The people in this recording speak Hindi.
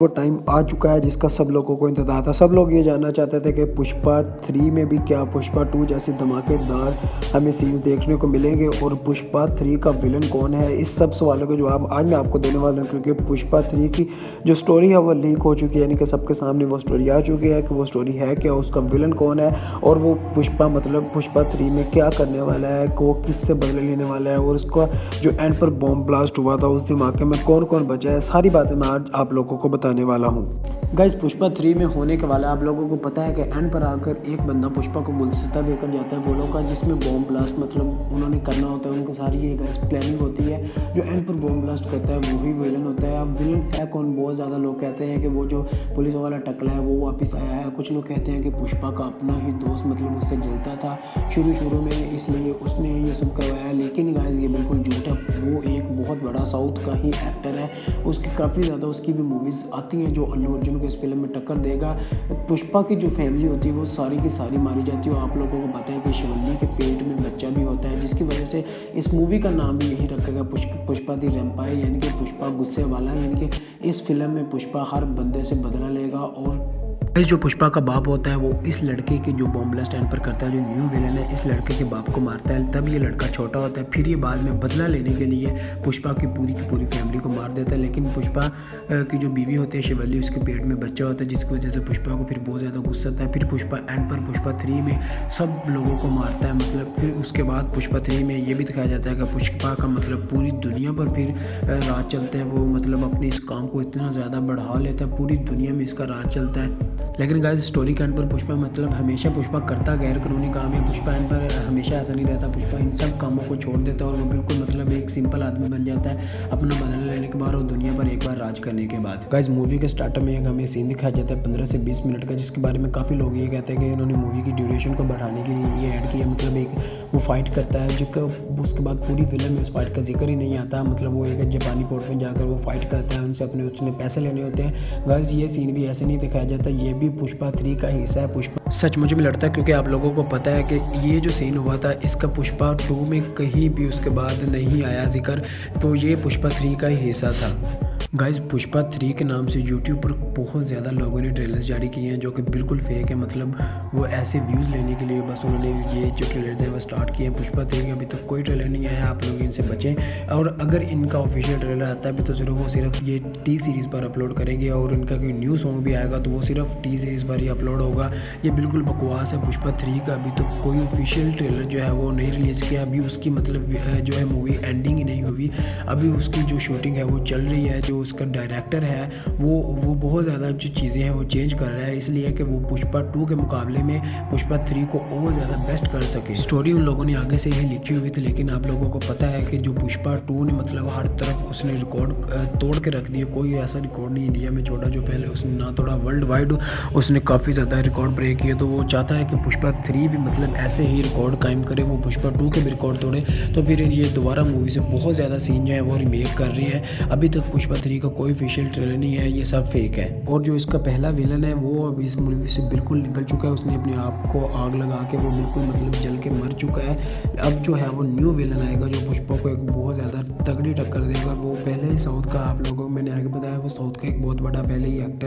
वो टाइम आ चुका है जिसका सब लोगों को इंतज़ार था। सब लोग ये जानना चाहते थे कि पुष्पा 3 में भी क्या पुष्पा 2 जैसे धमाकेदार हमें सीन देखने को मिलेंगे और पुष्पा 3 का विलन कौन है? इस सब सवालों के जवाब आज मैं आपको देने वाला हूँ, क्योंकि पुष्पा 3 की जो स्टोरी है वो लीक हो चुकी है, यानी कि सबके सामने वो स्टोरी आ चुकी है कि वो स्टोरी है क्या, उसका विलन कौन है और वो पुष्पा 3 में क्या करने वाला है, वो किससे बदले लेने वाला है और उसका जो एंड पर बॉम्ब ब्लास्ट हुआ था उस धमाके में कौन-कौन बचा है, सारी बातें मैं आज आप लोगों को बताने वाला हूँ। गाइस, पुष्पा 3 में होने के वाला है, आप लोगों को पता है कि एंड पर आकर एक बंदा पुष्पा को गुलदस्ता देकर जाता है गोलों का, जिसमें बॉम्ब ब्लास्ट मतलब उन्होंने करना होता है, उनकी सारी ये गाइस प्लानिंग होती है। जो एंड पर बॉम्ब ब्लास्ट करता है वही विलन होता है। अब विलन है कौन? बहुत ज़्यादा लोग कहते हैं कि वो जो पुलिस वाला टकला है वो वापस आया है। कुछ लोग कहते हैं कि पुष्पा का अपना ही दोस्त मतलब उससे जलता था शुरू में, इसलिए उसने ये सब करवाया। लेकिन गाइस ये बिल्कुल झूठ है। वो एक बहुत बड़ा साउथ का ही एक्टर है, उसकी काफ़ी ज़्यादा उसकी भी मूवीज़ आती हैं जो अल्लू अर्जुन को इस फिल्म में टक्कर देगा। पुष्पा की जो फैमिली होती है वो सारी की सारी मारी जाती है और आप लोगों को पता है कि शिवल्ली के पेट में बच्चा भी होता है, जिसकी वजह से इस मूवी का नाम भी यही रखा गया पुष्पा दी रैम्पायर, यानी कि पुष्पा गुस्से वाला। यानी कि इस फिल्म में पुष्पा हर बंदे से बदला लेगा और जो पुष्पा का बाप होता है वो इस लड़के के जो बॉम्ब ब्लास्ट एंड पर करता है, जो न्यू विलन है, इस लड़के के बाप को मारता है। तब ये लड़का छोटा होता है, फिर ये बाद में बदला लेने के लिए पुष्पा की पूरी फैमिली को मार देता है। लेकिन पुष्पा की जो बीवी होती है शिवल्ली, उसके पेट में बच्चा होता है, जिसकी वजह से पुष्पा को फिर बहुत ज़्यादा गुस्सा आता है। फिर पुष्पा एंड पर पुष्पा 3 में सब लोगों को मारता है। मतलब फिर उसके बाद पुष्पा 3 में ये भी दिखाया जाता है कि पुष्पा का मतलब पूरी दुनिया पर फिर राज चलता है। वो मतलब अपने इस काम को इतना ज़्यादा बढ़ा लेता है, पूरी दुनिया में इसका राज चलता है। लेकिन गाइस स्टोरी के एंड पर पुष्पा मतलब हमेशा पुष्पा करता गैर कानूनी काम है। पुष्पा एंड पर हमेशा ऐसा नहीं रहता, पुष्पा इन सब कामों को छोड़ देता है और वो बिल्कुल मतलब एक सिंपल आदमी बन जाता है अपना बदला लेने के बाद और दुनिया पर एक बार राज करने के बाद। गाइस मूवी के स्टार्टर में एक हमें सीन दिखाया जाता है 15 से 20 मिनट का, जिसके बारे में काफ़ी लोग ये कहते हैं कि इन्होंने मूवी की ड्यूरेशन को बढ़ाने के लिए ये ऐड किया। मतलब एक वो फाइट करता है जो उसके बाद पूरी फिल्म में उस फाइट का जिक्र ही नहीं आता। मतलब वो एक जापानी कोर्ट में जाकर वो फाइट करता है, उनसे उसने पैसे लेने होते हैं। गाइस ये सीन भी ऐसे नहीं दिखाया जाता, ये भी पुष्पा 3 का हिस्सा है। पुष्पा सच मुझे भी लगता है, क्योंकि आप लोगों को पता है कि ये जो सीन हुआ था इसका पुष्पा 2 में कहीं भी उसके बाद नहीं आया जिक्र, तो ये पुष्पा 3 का ही हिस्सा था। गाइस पुष्पा 3 के नाम से यूट्यूब पर बहुत ज़्यादा लोगों ने ट्रेलर्स जारी किए हैं जो कि बिल्कुल फेक है। मतलब वो ऐसे व्यूज़ लेने के लिए बस उन्होंने ये जो ट्रेलर्स हैं वो स्टार्ट किए हैं। पुष्पा 3 के अभी तक कोई ट्रेलर नहीं आया, आप लोग इनसे बचें। और अगर इनका ऑफिशियल ट्रेलर आता है भी तो सिर्फ ये टी सीरीज़ पर अपलोड करेंगे और इनका कोई न्यू सॉन्ग भी आएगा तो वो सिर्फ टी सीरीज़ पर ही अपलोड होगा। ये बिल्कुल बकवास है। पुष्पा 3 का अभी तक कोई ऑफिशियल ट्रेलर जो है वो नहीं रिलीज़ किया। अभी उसकी मतलब जो है मूवी एंडिंग ही नहीं हुई, अभी उसकी जो शूटिंग है वो चल रही है। जो उसका डायरेक्टर है वो बहुत ज़्यादा जो चीज़ें हैं वो चेंज कर रहा है, इसलिए कि वो पुष्पा 2 के मुकाबले में पुष्पा 3 को और ज़्यादा बेस्ट कर सके। स्टोरी उन लोगों ने आगे से ही लिखी हुई थी, लेकिन आप लोगों को पता है कि जो पुष्पा 2 ने मतलब हर तरफ उसने रिकॉर्ड तोड़ के रख दिया। कोई ऐसा रिकॉर्ड नहीं इंडिया में छोड़ा जो पहले उसने ना तोड़ा, वर्ल्ड वाइड उसने काफ़ी ज़्यादा रिकॉर्ड ब्रेक किए। तो वो चाहता है कि पुष्पा 3 भी मतलब ऐसे ही रिकॉर्ड कायम करे, वो पुष्पा 2 के भी रिकॉर्ड तोड़े। तो फिर ये दोबारा मूवी से बहुत ज़्यादा सीन जो है वो रिमेक कर रहे हैं। अभी तक पुष्पा 3 का कोई ऑफिशियल ट्रेलर नहीं है, ये सब फेक है। और जो इसका पहला विलन है वो अब इस मूवी से बिल्कुल निकल चुका है, उसने अपने आप को आग लगा के वो बिल्कुल मतलब जल के मर चुका है। अब जो है वो न्यू विलन आएगा जो पुष्पा को एक बहुत ज़्यादा तगड़ी टक्कर देगा। वो पहले ही साउथ का, आप लोगों को मैंने आगे बताया, वो साउथ का एक बहुत बड़ा पहले ही एक्टर है।